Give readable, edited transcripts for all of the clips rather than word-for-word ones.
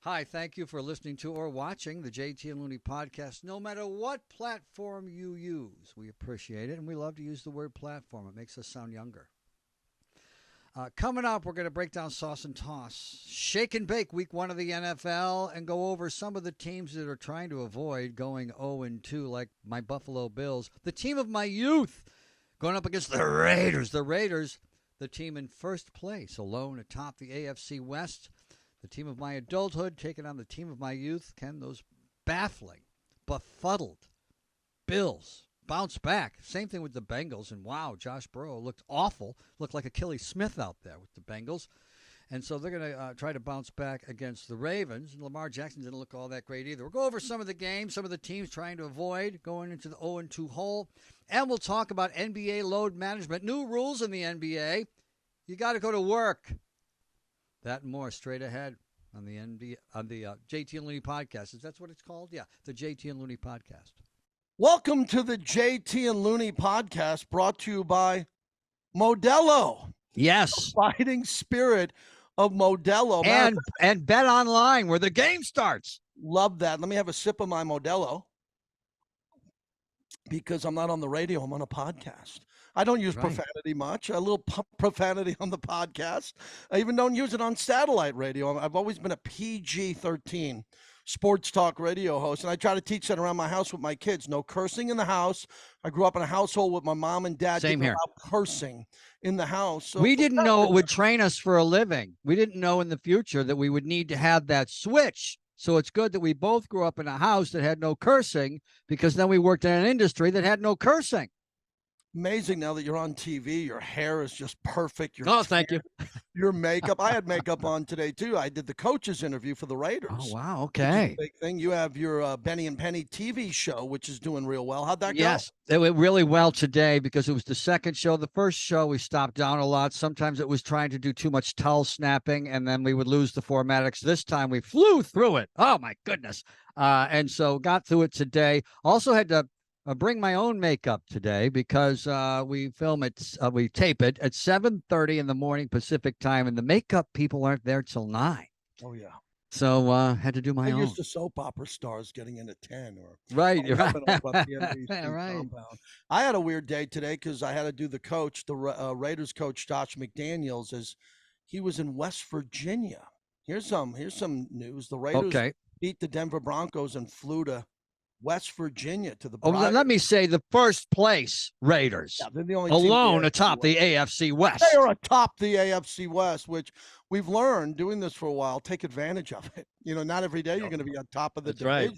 Hi, thank you for listening to or watching the JT and Looney podcast. No matter what platform you use, we appreciate it, and we love to use the word platform. It makes us sound younger. Coming up, we're going to break down Sauce and Toss, shake and bake week one of the NFL, and go over some of the teams that are trying to avoid going 0-2, like my Buffalo Bills, the team of my youth, going up against the Raiders. The Raiders, the team in first place, alone atop the AFC West. The team of my adulthood taking on the team of my youth. Can those baffling, befuddled Bills bounce back? Same thing with the Bengals. And wow, Josh Burrow looked awful. Looked like Achilles Smith out there with the Bengals. And so they're going to try to bounce back against the Ravens. And Lamar Jackson didn't look all that great either. We'll go over some of the games, some of the teams trying to avoid going into the 0-2 hole. And we'll talk about NBA load management. New rules in the NBA. You got to go to work. That and more straight ahead on the JT and Looney podcast. Is that what it's called? Yeah, the JT and Looney podcast. Welcome to the JT and Looney podcast, brought to you by Modelo. Yes, the fighting spirit of Modelo. And Bet Online, where the game starts. Love that. Let me have a sip of my Modelo because I'm not on the radio. I'm on a podcast. I don't use profanity much. A little profanity on the podcast. I even don't use it on satellite radio. I've always been a PG-13 sports talk radio host, and I try to teach that around my house with my kids. No cursing in the house. I grew up in a household with my mom and dad. Same here. Cursing in the house. So we didn't know it would train us for a living. We didn't know in the future that we would need to have that switch. So it's good that we both grew up in a house that had no cursing, because then we worked in an industry that had no cursing. Amazing now that you're on TV. Your hair is just perfect. Thank you. Your makeup. I had makeup on today, too. I did the coaches interview for the Raiders. Oh, wow. Okay. Big thing. You have your Benny and Penny TV show, which is doing real well. How'd that go? Yes, it went really well today because it was the second show. The first show, we stopped down a lot. Sometimes it was trying to do too much towel snapping, and then we would lose the formatics. This time we flew through it. Oh, my goodness. And so got through it today. Also had to bring my own makeup today because we tape it at 7:30 in the morning Pacific time, and the makeup people aren't there till 9. Oh yeah. So had to do my own. Used to soap opera stars getting in at 10 or right. Right. I had a weird day today because I had to do the coach, the Raiders coach Josh McDaniels, as he was in West Virginia. Here's some news. The Raiders beat the Denver Broncos and flew to West Virginia to the let me say the first place Raiders. Yeah, they're the only alone atop the AFC West. They are atop the AFC West, which we've learned doing this for a while. Take advantage of it. Not every day you're going to be on top of the division.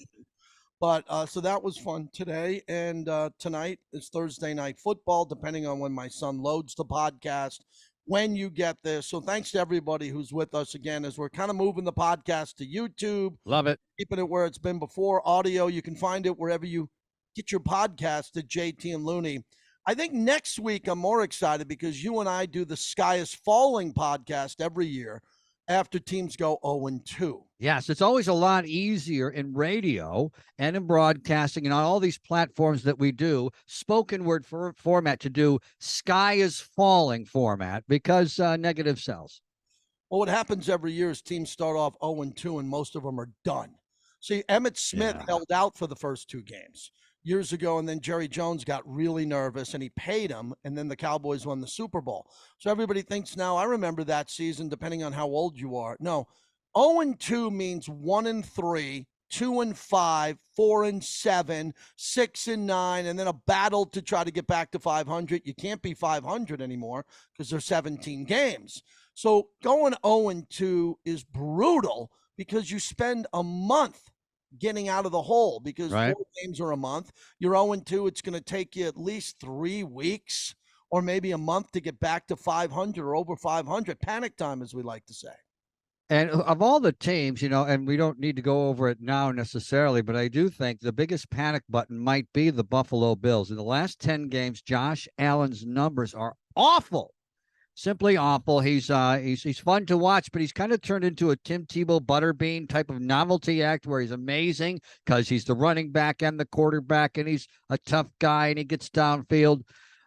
Right. But so that was fun today. And tonight is Thursday night football, depending on when my son loads the podcast, when you get this. So thanks to everybody who's with us again as we're kind of moving the podcast to YouTube. Love it. Keeping it where it's been before. Audio, you can find it wherever you get your podcast at JT and Looney. I think next week I'm more excited because you and I do the Sky is Falling podcast every year after teams go 0-2. Yes, it's always a lot easier in radio and in broadcasting and on all these platforms that we do, spoken word format, to do Sky is Falling format because negative sells. Well, what happens every year is teams start off 0-2 and most of them are done. See, Emmitt Smith held out for the first 2 games years ago, and then Jerry Jones got really nervous and he paid him, and then the Cowboys won the Super Bowl. So everybody thinks now, I remember that season, depending on how old you are. No, 0-2 means 1-3, 2-5, 4-7, 6-9, and then a battle to try to get back to 500. You can't be 500 anymore because there's 17 games. So going 0-2 is brutal because you spend a month getting out of the hole because 4 games are a month. You're 0-2. It's going to take you at least 3 weeks or maybe a month to get back to 500 or over 500. Panic time, as we like to say. And of all the teams, and we don't need to go over it now necessarily, but I do think the biggest panic button might be the Buffalo Bills. In the last 10 games, Josh Allen's numbers are awful. Simply awful. He's fun to watch, but he's kind of turned into a Tim Tebow Butterbean type of novelty act where he's amazing because he's the running back and the quarterback, and he's a tough guy and he gets downfield.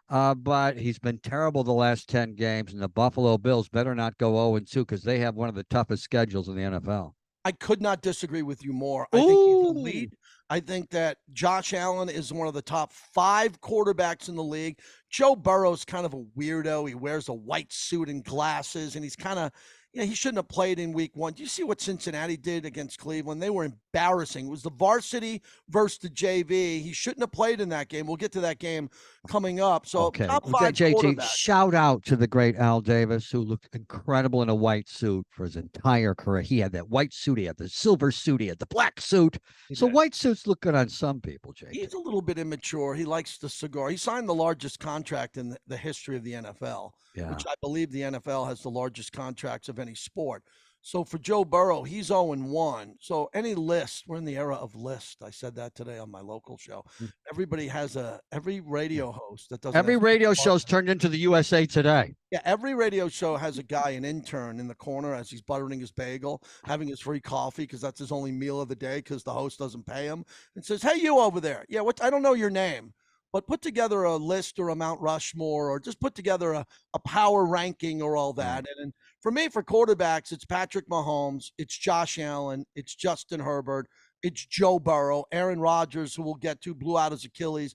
But he's been terrible the last 10 games, and the Buffalo Bills better not go 0-2 because they have one of the toughest schedules in the NFL. I could not disagree with you more. I think he's Ooh. elite. I think that Josh Allen is one of the top 5 quarterbacks in the league. Joe Burrow's kind of a weirdo. He wears a white suit and glasses, and he's kind of, he shouldn't have played in week 1. Do you see what Cincinnati did against Cleveland? They were embarrassing. It was the varsity versus the JV. He shouldn't have played in that game. We'll get to that game coming up. So Okay. top 5 JT, quarterbacks. shout out to the great Al Davis, who looked incredible in a white suit for his entire career. He had that white suit, he had the silver suit, he had the black suit. So white suits look good on some people, JT. He's a little bit immature. He likes the cigar. He signed the largest contract in the history of the NFL, which I believe the NFL has the largest contracts of any sport. So for Joe Burrow, he's 0-1. So any list, we're in the era of list. I said that today on my local show. Everybody has every radio host that doesn't. Every radio show's turned into the USA Today. Yeah, every radio show has a guy, an intern in the corner as he's buttering his bagel, having his free coffee because that's his only meal of the day because the host doesn't pay him, and says, "Hey, you over there. Yeah, I don't know your name, but put together a list or a Mount Rushmore or just put together a power ranking or all that." And for me, for quarterbacks, it's Patrick Mahomes, it's Josh Allen, it's Justin Herbert, it's Joe Burrow, Aaron Rodgers, who we'll get to, blew out his Achilles.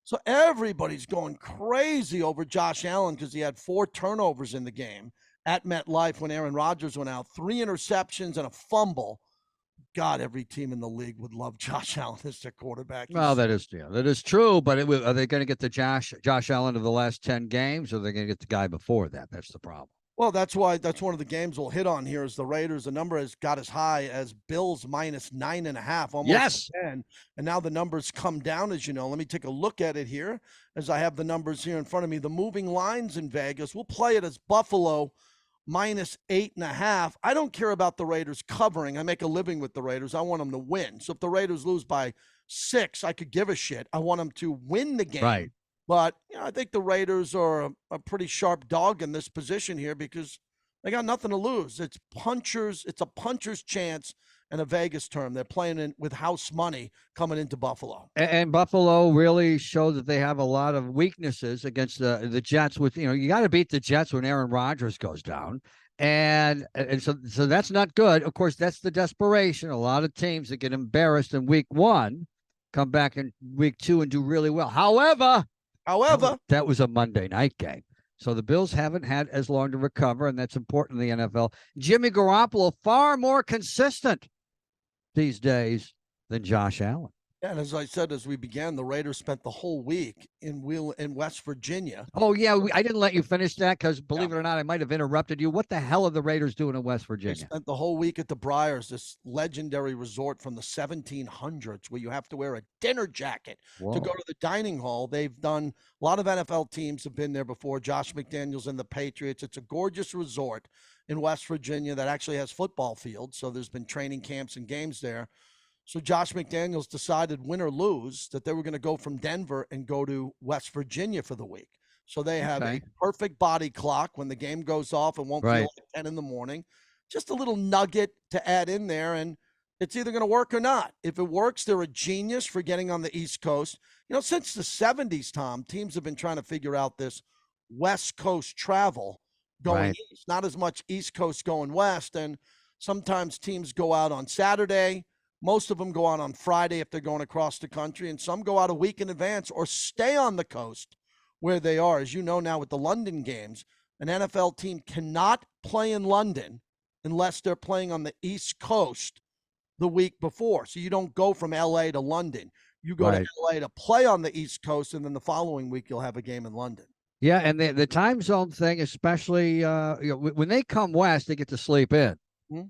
So everybody's going crazy over Josh Allen because he had 4 turnovers in the game at MetLife when Aaron Rodgers went out, 3 interceptions and a fumble. God, every team in the league would love Josh Allen as their quarterback. Well, that is true. But are they going to get the Josh Allen of the last 10 games, or are they going to get the guy before that? That's the problem. Well, that's one of the games we'll hit on here is the Raiders. The number has got as high as Bills minus 9.5, almost 10. And now the numbers come down, as you know. Let me take a look at it here as I have the numbers here in front of me. The moving lines in Vegas, we'll play it as Buffalo minus 8.5. I don't care about the Raiders covering. I make a living with the Raiders. I want them to win. So if the Raiders lose by 6, I could give a shit. I want them to win the game. Right. But I think the Raiders are a pretty sharp dog in this position here because they got nothing to lose. It's a puncher's chance in a Vegas term. They're playing in with house money coming into Buffalo. And Buffalo really showed that they have a lot of weaknesses against the Jets. With you got to beat the Jets when Aaron Rodgers goes down. And so that's not good. Of course, that's the desperation. A lot of teams that get embarrassed in week 1 come back in week 2 and do really well. However, that was a Monday night game. So the Bills haven't had as long to recover, and that's important in the NFL. Jimmy Garoppolo, far more consistent these days than Josh Allen. Yeah, and as I said, as we began, the Raiders spent the whole week in West Virginia. Oh, yeah, I didn't let you finish that because, believe it or not, I might have interrupted you. What the hell are the Raiders doing in West Virginia? They spent the whole week at the Briars, this legendary resort from the 1700s where you have to wear a dinner jacket to go to the dining hall. They've done a lot of NFL teams have been there before. Josh McDaniels and the Patriots. It's a gorgeous resort in West Virginia that actually has football fields. So there's been training camps and games there. So Josh McDaniels decided, win or lose, that they were going to go from Denver and go to West Virginia for the week. So they have a perfect body clock. When the game goes off, it won't feel like 10 in the morning. Just a little nugget to add in there, and it's either going to work or not. If it works, they're a genius for getting on the East Coast. Since the 70s, Tom, teams have been trying to figure out this West Coast travel going east, not as much East Coast going west. And sometimes teams go out on Saturday. Most of them go out on Friday if they're going across the country, and some go out a week in advance or stay on the coast where they are. As you know now with the London games, an NFL team cannot play in London unless they're playing on the East Coast the week before. So you don't go from L.A. to London. You go to L.A. to play on the East Coast, and then the following week you'll have a game in London. Yeah, and the time zone thing, especially when they come west, they get to sleep in.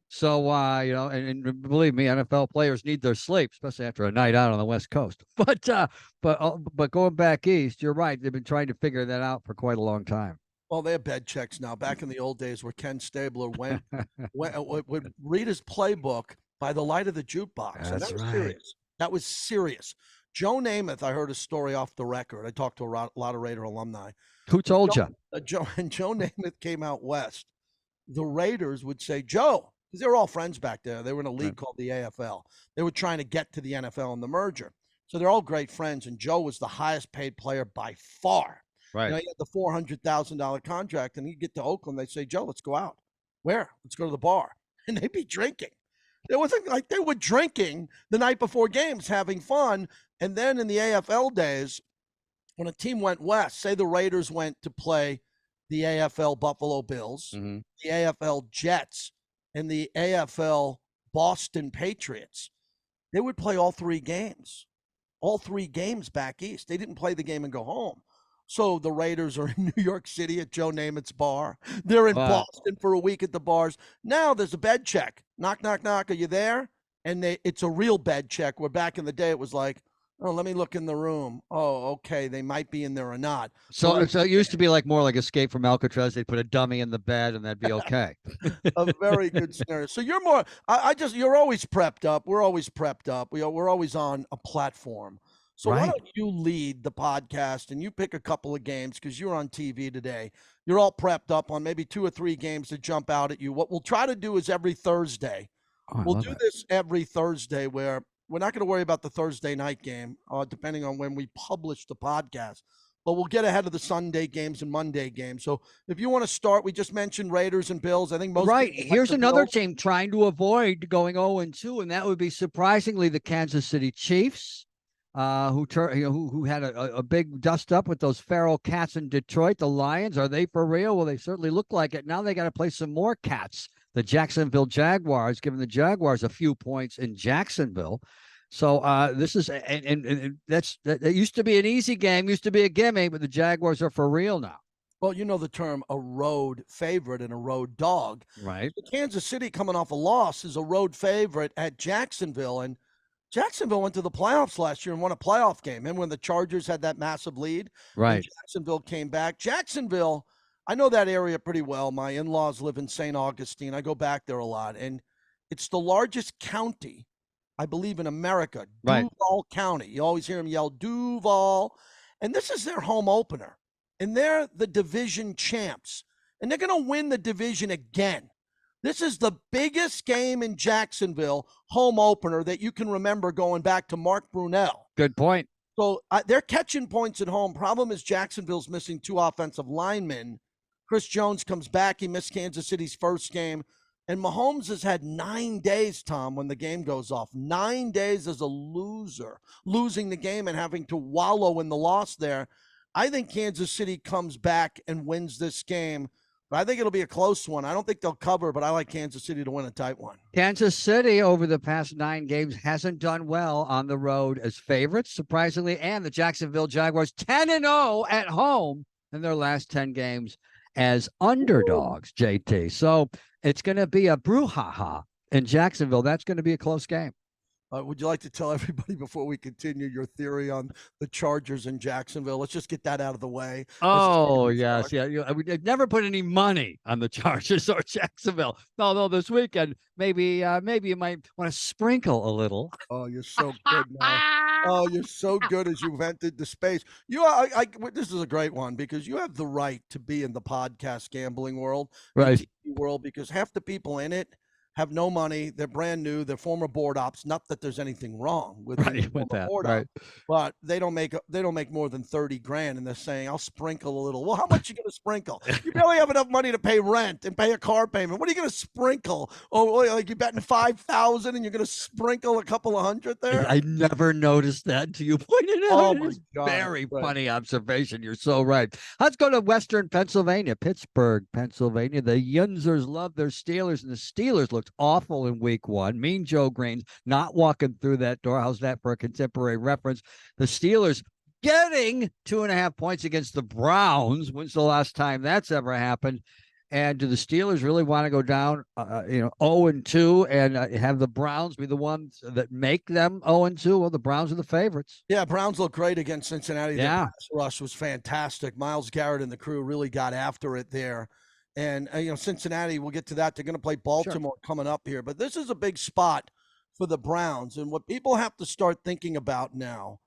So, and believe me, NFL players need their sleep, especially after a night out on the West Coast. But going back east, you're right. They've been trying to figure that out for quite a long time. Well, they have bed checks now. Back in the old days where Ken Stabler would read his playbook by the light of the jukebox. That's right. Serious. That was serious. Joe Namath, I heard a story off the record. I talked to a lot of Raider alumni. Who told you? Joe Namath came out west. The Raiders would say, Joe, because they were all friends back there. They were in a league called the AFL. They were trying to get to the NFL in the merger. So they're all great friends, and Joe was the highest paid player by far. Right. He had the $400,000 contract, and he'd get to Oakland. They'd say, Joe, let's go out. Where? Let's go to the bar. And they'd be drinking. It wasn't like they were drinking the night before games, having fun. And then in the AFL days, when a team went west, say the Raiders went to play the AFL Buffalo Bills, Mm-hmm. the AFL Jets, and the AFL Boston Patriots, they would play all three games back east. They didn't play the game and go home. So the Raiders are in New York City at Joe Namath's bar. They're in Wow. Boston for a week at the bars. Now there's a bed check. Knock, knock, knock. Are you there? And it's a real bed check, where back in the day it was like, oh, let me look in the room. Oh, okay, they might be in there or not. So it used to be like more like Escape from Alcatraz. They'd put a dummy in the bed and that'd be okay. A very good scenario. So you're more. You're always prepped up. We're always prepped up. We're always on a platform. So why Right. don't you lead the podcast and you pick a couple of games, because you're on TV today. You're all prepped up on maybe 2 or 3 games to jump out at you. What we'll try to do is every Thursday. Oh, I We'll love do it. this every Thursday, where we're not going to worry about the Thursday night game, depending on when we publish the podcast. But we'll get ahead of the Sunday games and Monday games. So if you want to start, we just mentioned Raiders and Bills. I think most Right. people like Here's the another Bills. team trying to avoid going 0-2, and that would be surprisingly the Kansas City Chiefs, who had a big dust up with those feral cats in Detroit. The Lions, are they for real? Well, they certainly look like it. Now they got to play some more cats. The Jacksonville Jaguars, giving the Jaguars a few points in Jacksonville. So this is and that used to be an easy game, used to be a gimme, but the Jaguars are for real now. Well, you know the term a road favorite and a road dog. Right. So Kansas City, coming off a loss, is a road favorite at Jacksonville. And Jacksonville went to the playoffs last year and won a playoff game. And when the Chargers had that massive lead, Right. and Jacksonville came back. Jacksonville, I know that area pretty well. My in-laws live in St. Augustine. I go back there a lot. And it's the largest county, I believe, in America, Right. Duval County. You always hear them yell Duval. And this is their home opener. And they're the division champs. And they're going to win the division again. This is the biggest game in Jacksonville, home opener, that you can remember going back to Mark Brunell. Good point. So they're catching points at home. Problem is Jacksonville's missing 2 offensive linemen. Chris Jones comes back. He missed Kansas City's first game. And Mahomes has had 9 days, Tom, when the game goes off. 9 days as a loser, losing the game and having to wallow in the loss there. I think Kansas City comes back and wins this game. But I think it'll be a close one. I don't think they'll cover, but I like Kansas City to win a tight one. Kansas City, over the past 9 games, hasn't done well on the road as favorites, surprisingly, and the Jacksonville Jaguars 10-0 at home in their last 10 games as underdogs, JT. So it's going to be a brouhaha in Jacksonville. That's going to be a close game. Would you like to tell everybody, before we continue, your theory on the Chargers in Jacksonville? Let's just get that out of the way. Oh, yes. Yeah. I've never put any money on the Chargers or Jacksonville. Although this weekend, maybe you might want to sprinkle a little. Oh, you're so good now. Oh, you're so good as you've entered the space. This is a great one, because you have the right to be in the podcast gambling world, Right. the TV world, because half the people in it have no money. They're brand new. They're former board ops. Not that there's anything wrong with Right, with that, right. but they don't make more than 30 grand, and they're saying, I'll sprinkle a little. Well, how much are you going to sprinkle? You barely have enough money to pay rent and pay a car payment. What are you going to sprinkle? Oh, like you're betting 5,000 and you're going to sprinkle a couple of hundred there? I never noticed that until you pointed out. Oh, It my is God. very Right. funny observation. You're so right. Let's go to Western Pennsylvania, Pittsburgh, Pennsylvania. The Yunzers love their Steelers, and the Steelers looked awful in week 1. Mean Joe Green's not walking through that door. How's that for a contemporary reference? The Steelers getting 2.5 points against the Browns. When's the last time that's ever happened? And do the Steelers really want to go down, 0-2 and have the Browns be the ones that make them 0-2? Well, the Browns are the favorites. Yeah, Browns look great against Cincinnati. Yeah. Their pass rush was fantastic. Myles Garrett and the crew really got after it there. And, Cincinnati, we'll get to that. They're going to play Baltimore coming up here. But this is a big spot for the Browns. And what people have to start thinking about now,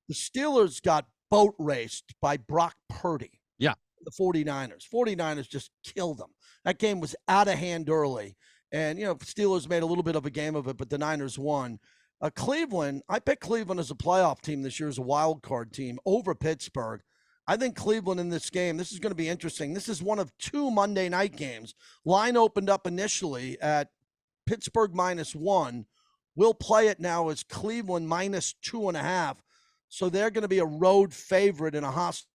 the Steelers got boat raced by Brock Purdy. Yeah. The 49ers. 49ers just killed them. That game was out of hand early. And, Steelers made a little bit of a game of it, but the Niners won. Cleveland, I picked Cleveland as a playoff team this year, as a wild card team over Pittsburgh. I think Cleveland in this game, this is going to be interesting. This is one of 2 Monday night games. Line opened up initially at Pittsburgh -1. We'll play it now as Cleveland -2.5. So they're going to be a road favorite in a hostile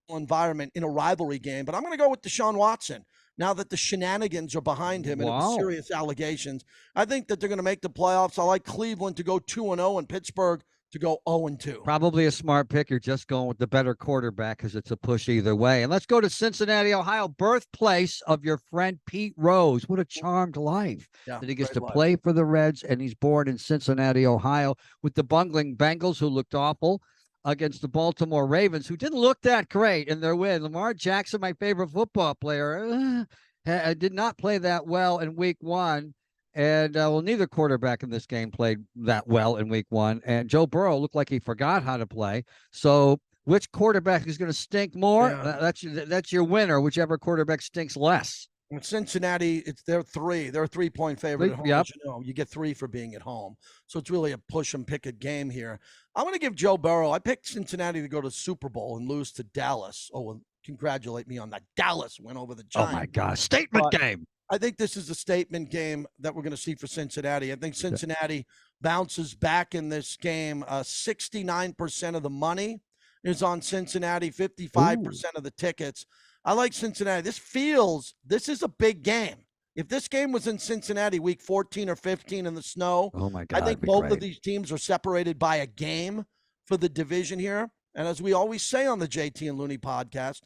environment in a rivalry game. But I'm going to go with Deshaun Watson. Now that the shenanigans are behind him and it was serious allegations, I think that they're going to make the playoffs. I like Cleveland to go 2-0 and Pittsburgh to go 0-2. Probably a smart pick. You're just going with the better quarterback because it's a push either way. And let's go to Cincinnati, Ohio, birthplace of your friend Pete Rose. What a charmed life that he gets to play for the Reds, and he's born in Cincinnati, Ohio, with the bungling Bengals, who looked awful, against the Baltimore Ravens, who didn't look that great in their win. Lamar Jackson, my favorite football player, did not play that well in week 1. And, neither quarterback in this game played that well in week 1. And Joe Burrow looked like he forgot how to play. So which quarterback is going to stink more? Yeah. That's your winner, whichever quarterback stinks less. Cincinnati, they're 3. They're a 3-point favorite at home. Yep. You get 3 for being at home. So it's really a push and pick it game here. I'm going to give Joe Burrow. I picked Cincinnati to go to the Super Bowl and lose to Dallas. Oh, well, congratulate me on that. Dallas win over the Giants. Oh, my God. Statement game. I think this is a statement game that we're going to see for Cincinnati. I think Cincinnati bounces back in this game. 69% of the money is on Cincinnati, 55% of the tickets. I like Cincinnati. This is a big game. If this game was in Cincinnati week 14 or 15 in the snow, oh my God, I think both of these teams are separated by a game for the division here. And as we always say on the JT and Looney podcast,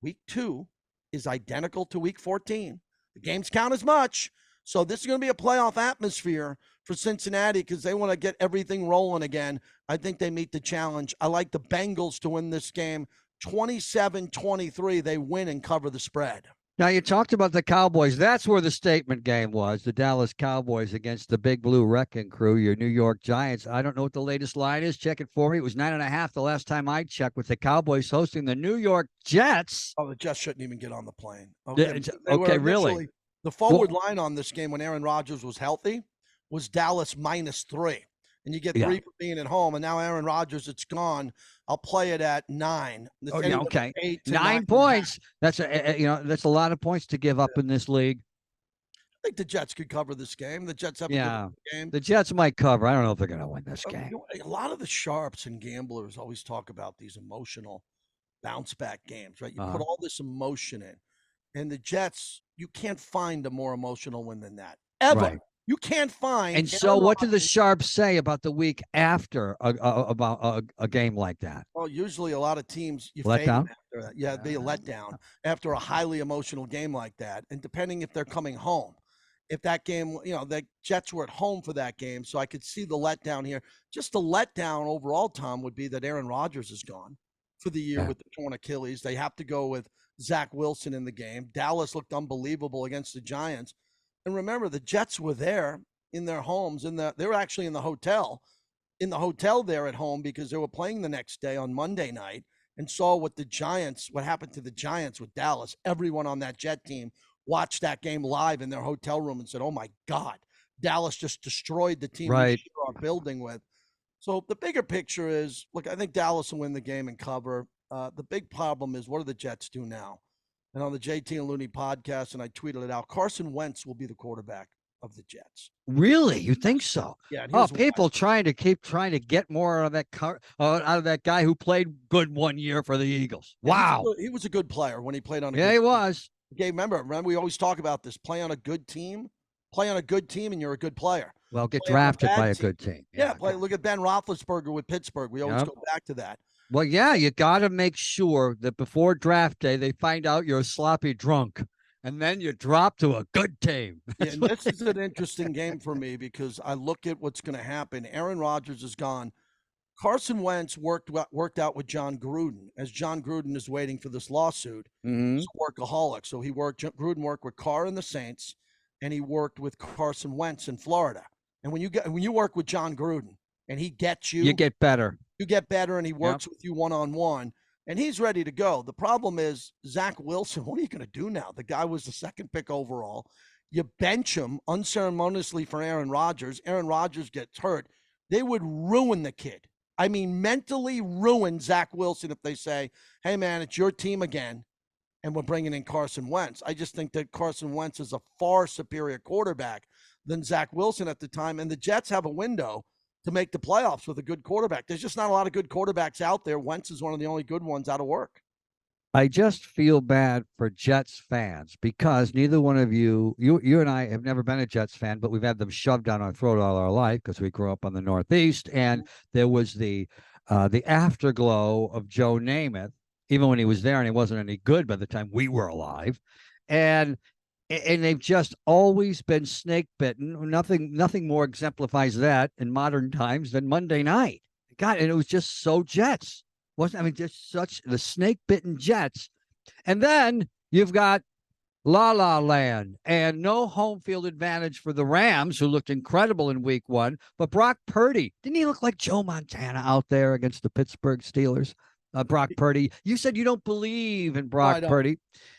week 2 is identical to week 14. The games count as much. So this is going to be a playoff atmosphere for Cincinnati because they want to get everything rolling again. I think they meet the challenge. I like the Bengals to win this game 27-23. They win and cover the spread. Now, you talked about the Cowboys. That's where the statement game was, the Dallas Cowboys against the Big Blue Wrecking Crew, your New York Giants. I don't know what the latest line is. Check it for me. It was 9.5 the last time I checked, with the Cowboys hosting the New York Jets. Oh, the Jets shouldn't even get on the plane. Okay, really? The forward line on this game when Aaron Rodgers was healthy was Dallas -3. And you get 3 for being at home. And now Aaron Rodgers, it's gone. I'll play it at 9. Okay. 9 points. That's a lot of points to give up in this league. I think the Jets could cover this game. The Jets have a good game. The Jets might cover. I don't know if they're going to win this game. A lot of the sharps and gamblers always talk about these emotional bounce back games, right? You put all this emotion in. And the Jets, you can't find a more emotional win than that. Ever. Right. You can't find. And so what did the Sharps say about the week after about a game like that? Well, usually a lot of teams, you let down? After that. Yeah, they let down after a highly emotional game like that. And depending if they're coming home, if that game, the Jets were at home for that game, so I could see the letdown here. Just the letdown overall, Tom, would be that Aaron Rodgers is gone for the year with the torn Achilles. They have to go with Zach Wilson in the game. Dallas looked unbelievable against the Giants. And remember, the Jets were there in their homes. They were actually in the hotel there at home because they were playing the next day on Monday night and saw what happened to the Giants with Dallas. Everyone on that Jet team watched that game live in their hotel room and said, oh, my God, Dallas just destroyed the team we share our building with. So the bigger picture is, look, I think Dallas will win the game and cover. The big problem is, what do the Jets do now? And on the JT and Looney podcast, and I tweeted it out, Carson Wentz will be the quarterback of the Jets. Really? You think so? Yeah. People trying to get more out of that guy who played good 1 year for the Eagles. Wow. He was a good player when he played on a good team. Was. Okay, remember, we always talk about this. Play on a good team, and you're a good player. Well, get drafted by a good team. Yeah, look at Ben Roethlisberger with Pittsburgh. We always go back to that. Well, yeah, you got to make sure that before draft day, they find out you're a sloppy drunk, and then you drop to a good team. Yeah, and this is an interesting game for me because I look at what's going to happen. Aaron Rodgers is gone. Carson Wentz worked out with John Gruden, as John Gruden is waiting for this lawsuit. He's a workaholic. So Gruden worked with Carr and the Saints, and he worked with Carson Wentz in Florida. And when you work with John Gruden and he gets you, you get better. You get better, and he works with you one-on-one, and he's ready to go. The problem is Zach Wilson. What are you going to do now? The guy was the 2nd pick overall. You bench him unceremoniously for Aaron Rodgers. Aaron Rodgers gets hurt. They would ruin the kid. I mean, mentally ruin Zach Wilson if they say, hey, man, it's your team again, and we're bringing in Carson Wentz. I just think that Carson Wentz is a far superior quarterback than Zach Wilson at the time. And the Jets have a window to make the playoffs with a good quarterback. There's just not a lot of good quarterbacks out there. Wentz is one of the only good ones out of work. I just feel bad for Jets fans because neither one of you and I have never been a Jets fan, but we've had them shoved down our throat all our life because we grew up on the Northeast, and there was the afterglow of Joe Namath, even when he was there, and he wasn't any good by the time we were alive, and they've just always been snake bitten. Nothing more exemplifies that in modern times than Monday night. God, and it was just so Jets. Wasn't I mean just such the snake bitten Jets, and then you've got La La Land and no home field advantage for the Rams, who looked incredible in Week 1. But Brock Purdy, didn't he look like Joe Montana out there against the Pittsburgh Steelers? Brock Purdy, you said you don't believe in Brock Purdy.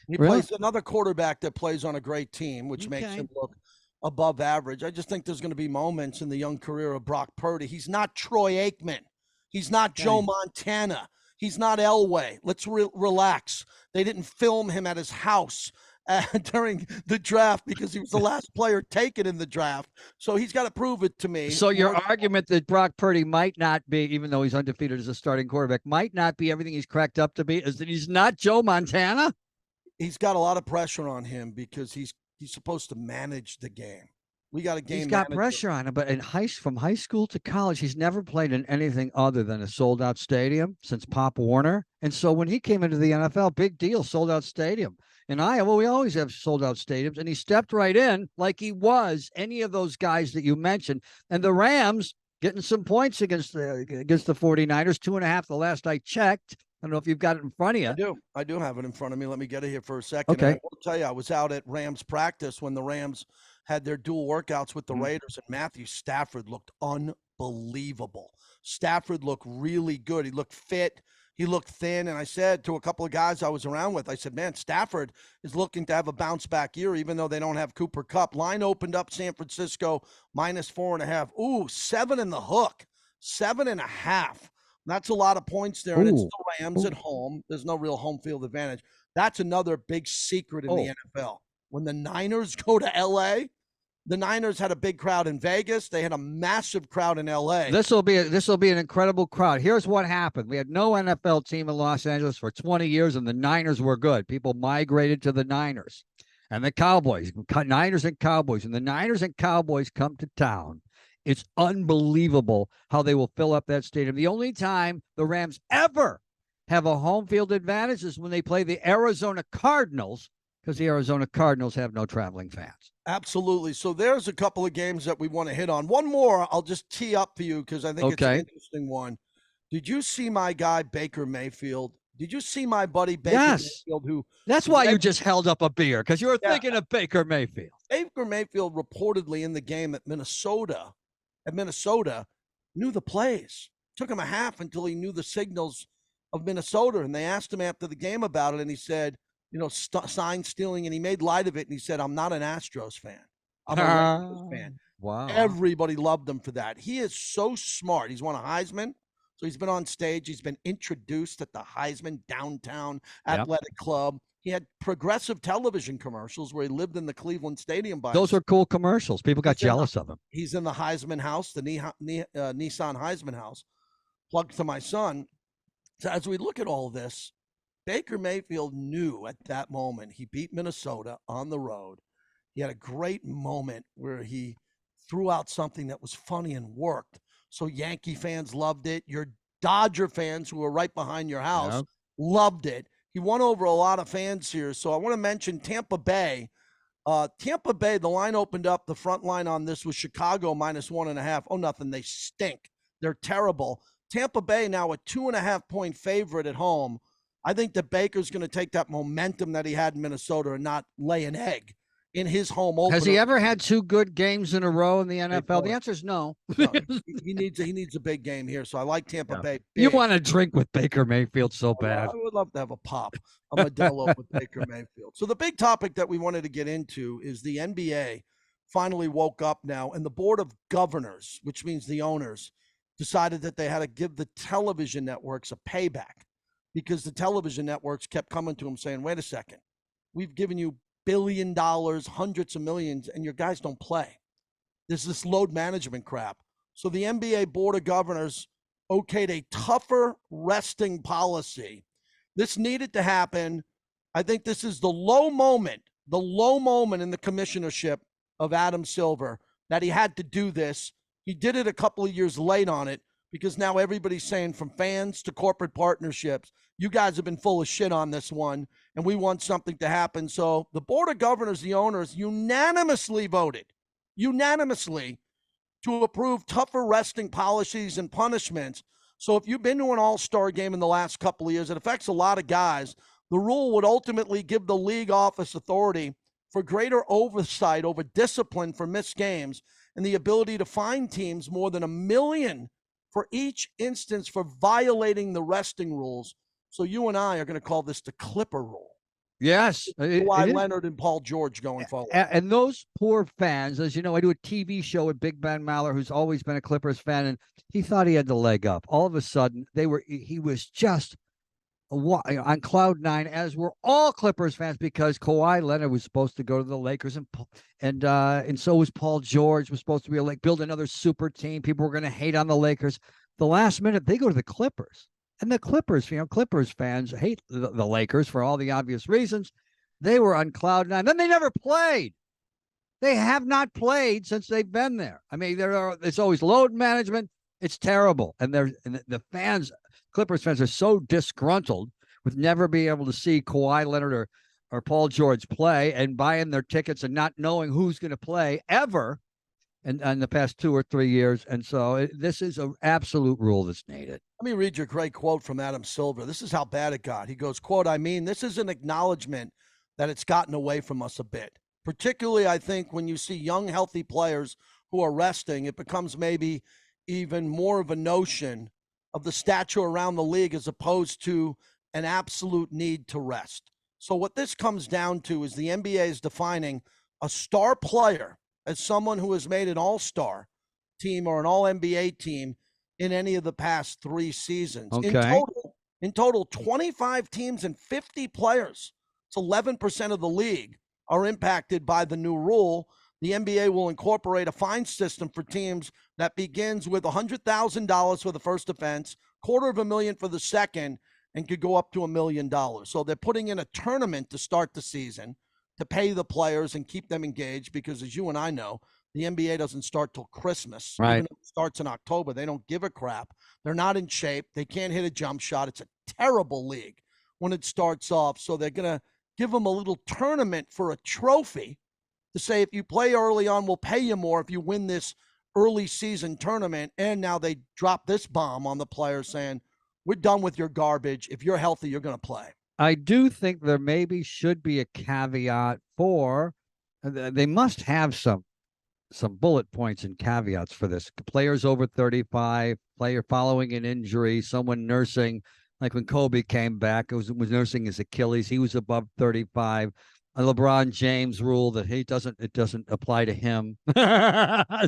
He plays another quarterback that plays on a great team, which makes him look above average. I just think there's going to be moments in the young career of Brock Purdy. He's not Troy Aikman. He's not Joe Montana. He's not Elway. Let's relax. They didn't film him at his house during the draft because he was the last player taken in the draft. So he's got to prove it to me. So your argument that Brock Purdy might not be, even though he's undefeated as a starting quarterback, might not be everything he's cracked up to be, is that he's not Joe Montana? He's got a lot of pressure on him because he's supposed to manage the game. We got a game. He's got pressure on him, but from high school to college, he's never played in anything other than a sold-out stadium since Pop Warner. And so when he came into the NFL, big deal, sold-out stadium. In Iowa, we always have sold-out stadiums, and he stepped right in like he was any of those guys that you mentioned. And the Rams getting some points against the 49ers, 2.5 the last I checked. I don't know if you've got it in front of you. I do have it in front of me. Let me get it here for a second. Okay. And I will tell you, I was out at Rams practice when the Rams had their dual workouts with the Raiders, and Matthew Stafford looked unbelievable. Stafford looked really good. He looked fit. He looked thin. And I said to a couple of guys I was around with, I said, man, Stafford is looking to have a bounce back year, even though they don't have Cooper Kupp. Line opened up San Francisco -4.5. Ooh, 7 in the hook. 7.5. That's a lot of points there. And it's the Rams at home. There's no real home field advantage. That's another big secret in the NFL. When the Niners go to L.A., the Niners had a big crowd in Vegas. They had a massive crowd in L.A. This will be an incredible crowd. Here's what happened. We had no NFL team in Los Angeles for 20 years, and the Niners were good. People migrated to the Niners. And the Cowboys, Niners and Cowboys. And the Niners and Cowboys come to town. It's unbelievable how they will fill up that stadium. The only time the Rams ever have a home field advantage is when they play the Arizona Cardinals, because the Arizona Cardinals have no traveling fans. Absolutely. So there's a couple of games that we want to hit on. One more I'll just tee up for you because I think it's an interesting one. Did you see my guy, Baker Mayfield? Did you see my buddy, Baker Mayfield? That's why you just held up a beer, because you were thinking of Baker Mayfield. Baker Mayfield reportedly in the game at Minnesota, knew the plays. Took him a half until he knew the signals of Minnesota. And they asked him after the game about it, and he said, sign stealing, and he made light of it, and he said, I'm not an Astros fan. I'm a Rangers fan. Wow. Everybody loved him for that. He is so smart. He's won a Heisman, so he's been on stage. He's been introduced at the Heisman Downtown Athletic Club. He had progressive television commercials where he lived in the Cleveland Stadium. Those were cool commercials. People got jealous of him. He's in the Heisman house, the Nissan Heisman house, plugged to my son. So as we look at all this, Baker Mayfield knew at that moment he beat Minnesota on the road. He had a great moment where he threw out something that was funny and worked. So Yankee fans loved it. Your Dodger fans, who were right behind your house, loved it. He won over a lot of fans here. So I want to mention Tampa Bay. Tampa Bay, the line opened up. The front line on this was Chicago -1.5. Oh, nothing. They stink. They're terrible. Tampa Bay now a 2.5-point favorite at home. I think that Baker's going to take that momentum that he had in Minnesota and not lay an egg in his home opener. Has he ever had 2 good games in a row in the NFL? The answer is no. He needs a big game here. So I like Tampa Bay. Big. You want to drink with Baker Mayfield so bad. I would love to have a pop. I'm a Modelo with Baker Mayfield. So the big topic that we wanted to get into is the NBA finally woke up now, and the board of governors, which means the owners, decided that they had to give the television networks a payback, because the television networks kept coming to them saying, wait a second, we've given you $1 billion, hundreds of millions, and your guys don't play. There's this load management crap. So the NBA Board of Governors okayed a tougher resting policy. This needed to happen. I think this is the low moment in the commissionership of Adam Silver, that he had to do this. He did it a couple of years late on it, because now everybody's saying, from fans to corporate partnerships, you guys have been full of shit on this one, and we want something to happen. So the Board of Governors, the owners, unanimously voted to approve tougher resting policies and punishments. So if you've been to an all-star game in the last couple of years, it affects a lot of guys. The rule would ultimately give the league office authority for greater oversight over discipline for missed games, and the ability to fine teams more than $1 million for each instance for violating the resting rules. So you and I are going to call this the Clipper rule. Yes. Kawhi Leonard and Paul George going forward. And those poor fans, as you know, I do a TV show with Big Ben Maller, who's always been a Clippers fan, and he thought he had the leg up. All of a sudden, he was just on cloud nine, as were all Clippers fans, because Kawhi Leonard was supposed to go to the Lakers, and so was Paul George, was supposed to be build another super team. People were going to hate on the Lakers. The last minute, they go to the Clippers. And the Clippers, Clippers fans hate the Lakers for all the obvious reasons. They were on cloud nine. Then they never played. They have not played since they've been there. I mean, it's always load management. It's terrible. And the fans, Clippers fans, are so disgruntled with never being able to see Kawhi Leonard or Paul George play, and buying their tickets and not knowing who's going to play ever in the past 2 or 3 years. And so this is an absolute rule that's needed. Let me read you a great quote from Adam Silver. This is how bad it got. He goes, quote, "I mean, this is an acknowledgement that it's gotten away from us a bit. Particularly, I think, when you see young, healthy players who are resting, it becomes maybe even more of a notion of the stature around the league as opposed to an absolute need to rest." So what this comes down to is the NBA is defining a star player as someone who has made an all-star team or an all-NBA team in any of the past 3 seasons. Okay. In total, 25 teams and 50 players, it's 11% of the league, are impacted by the new rule. The NBA will incorporate a fine system for teams that begins with $100,000 for the first offense, $250,000 for the second, and could go up to $1 million. So they're putting in a tournament to start the season to pay the players and keep them engaged, because, as you and I know, the NBA doesn't start till Christmas. Right. Even if it starts in October, they don't give a crap. They're not in shape. They can't hit a jump shot. It's a terrible league when it starts off. So they're going to give them a little tournament for a trophy to say, if you play early on, we'll pay you more if you win this early season tournament. And now they drop this bomb on the players saying, we're done with your garbage. If you're healthy, you're going to play. I do think there maybe should be a caveat for, they must have some bullet points and caveats for this. Players over 35, player following an injury, someone nursing, like when Kobe came back, was nursing his Achilles. He was above 35. A LeBron James rule that it doesn't apply to him.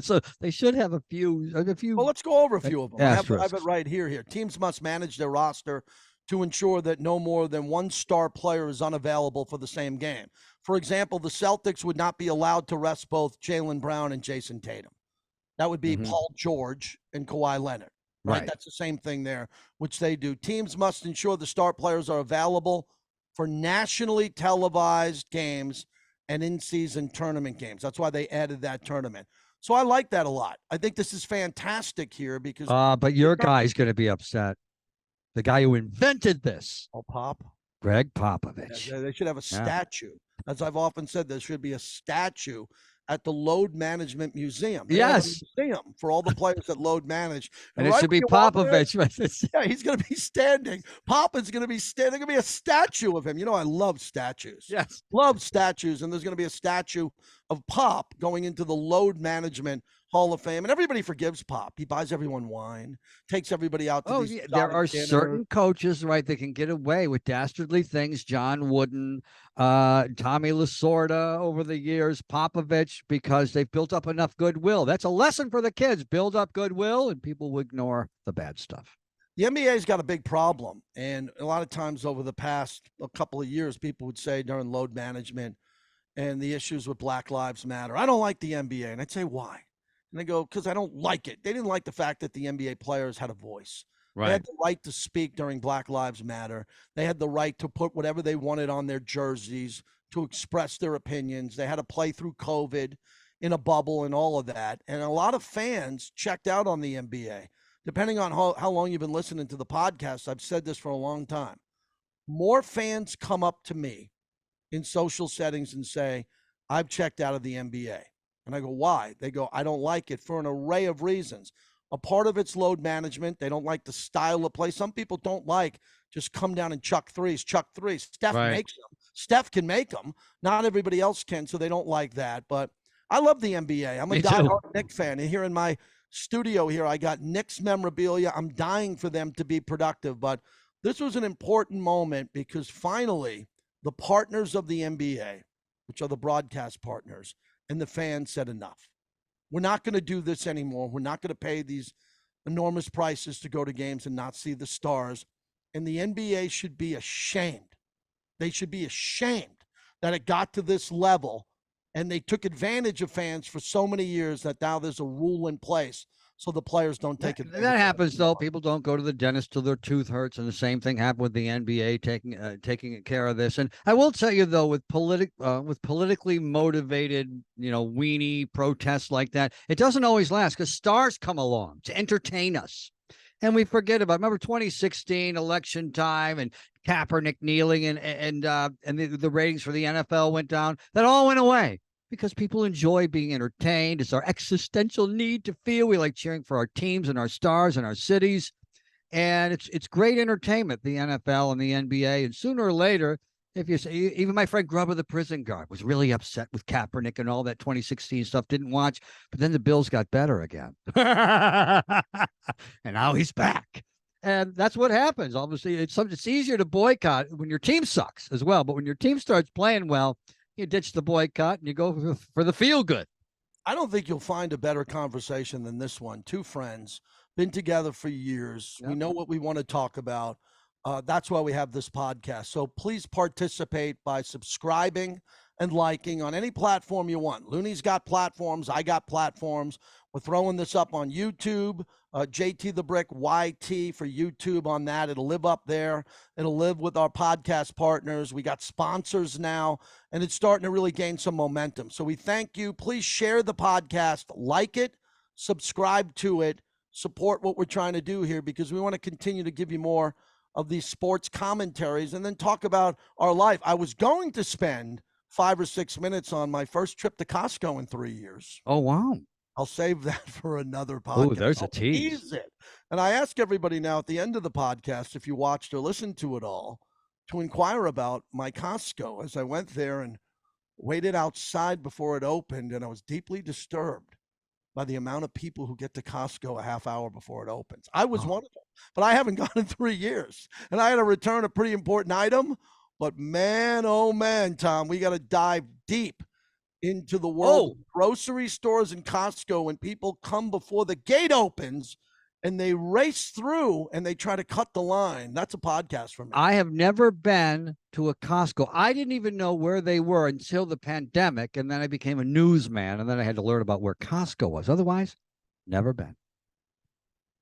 So they should have a few. Well, let's go over a few of them. I have it right here. Teams must manage their roster to ensure that no more than one star player is unavailable for the same game. For example, the Celtics would not be allowed to rest both Jaylen Brown and Jason Tatum. That would be Paul George and Kawhi Leonard. Right? That's the same thing there, which they do. Teams must ensure the star players are available for nationally televised games and in-season tournament games. That's why they added that tournament. So I like that a lot. I think this is fantastic here because... but your guy's going to be upset. The guy who invented this. Oh, Pop? Greg Popovich. Yeah, they should have a statue. As I've often said, there should be a statue at the Load Management Museum. Yes. Museum for all the players that load manage. And it should be Popovich. Yeah, he's going to be standing. Pop is going to be standing. There's going to be a statue of him. You know, I love statues. Yes. Love statues. And there's going to be a statue of Pop going into the Load Management Hall of Fame. And everybody forgives Pop. He buys everyone wine, takes everybody out to these there are dinner. certain coaches, right, that can get away with dastardly things. John Wooden, Tommy Lasorda over the years, Popovich, because they've built up enough goodwill. That's a lesson for the kids. Build up goodwill, and people will ignore the bad stuff. The NBA's got a big problem. And a lot of times over the past couple of years, people would say during load management and the issues with Black Lives Matter, I don't like the NBA. And I'd say, why? And I go, because I don't like it. They didn't like the fact that the NBA players had a voice. They Right. had the right to speak during Black Lives Matter. They had the right to put whatever they wanted on their jerseys, to express their opinions. They had to play through COVID in a bubble and all of that. And a lot of fans checked out on the NBA. Depending on how long you've been listening to the podcast, I've said this for a long time. More fans come up to me in social settings and say, I've checked out of the NBA. And I go, why? They go, I don't like it for an array of reasons. A part of it's load management. They don't like the style of play. Some people don't like just come down and chuck threes. Steph makes them. Steph can make them. Not everybody else can, so they don't like that. But I love the NBA. I'm a diehard Knicks fan. And here in my studio here, I got Knicks memorabilia. I'm dying for them to be productive. But this was an important moment because finally the partners of the NBA, which are the broadcast partners, and the fans said enough. We're not going to do this anymore. We're not going to pay these enormous prices to go to games and not see the stars. And the NBA should be ashamed. They should be ashamed that it got to this level and they took advantage of fans for so many years that now there's a rule in place so the players don't take it. That happens, though. People don't go to the dentist till their tooth hurts, and the same thing happened with the NBA taking care of this. And I will tell you, though, with politically motivated, weenie protests like that, it doesn't always last because stars come along to entertain us. And we forget about. Remember 2016 election time and Kaepernick kneeling and the ratings for the NFL went down. That all went away because people enjoy being entertained. It's our existential need to feel. We like cheering for our teams and our stars and our cities, and it's great entertainment. The NFL and the NBA, and sooner or later, if you say, even my friend Grubber, the prison guard, was really upset with Kaepernick and all that 2016 stuff. Didn't watch, but then the Bills got better again, and now he's back. And that's what happens. Obviously, it's easier to boycott when your team sucks as well. But when your team starts playing well, you ditch the boycott and you go for the feel good. I don't think you'll find a better conversation than this one. Two friends, been together for years. Yep. We know what we want to talk about. That's why we have this podcast. So please participate by subscribing and liking on any platform you want. Looney's got platforms. I got platforms. We're throwing this up on YouTube. JT the Brick YT for YouTube on that. It'll live up there. It'll live with our podcast partners. We got sponsors now, and it's starting to really gain some momentum. So we thank you. Please share the podcast, like it, subscribe to it, support what we're trying to do here because we want to continue to give you more of these sports commentaries and then talk about our life. I was going to spend 5 or 6 minutes on my first trip to Costco in 3 years. Oh, wow. I'll save that for another podcast. Oh, there's a tease. And I ask everybody now at the end of the podcast, if you watched or listened to it all, to inquire about my Costco as I went there and waited outside before it opened. And I was deeply disturbed by the amount of people who get to Costco a half hour before it opens. I was one of them, but I haven't gone in 3 years. And I had to return a pretty important item. But man, oh man, Tom, we got to dive deep into the world of grocery stores and Costco when people come before the gate opens and they race through and they try to cut the line. That's a podcast for me. I have never been to a Costco. I didn't even know where they were until the pandemic, and then I became a newsman, and then I had to learn about where Costco was. Otherwise, never been.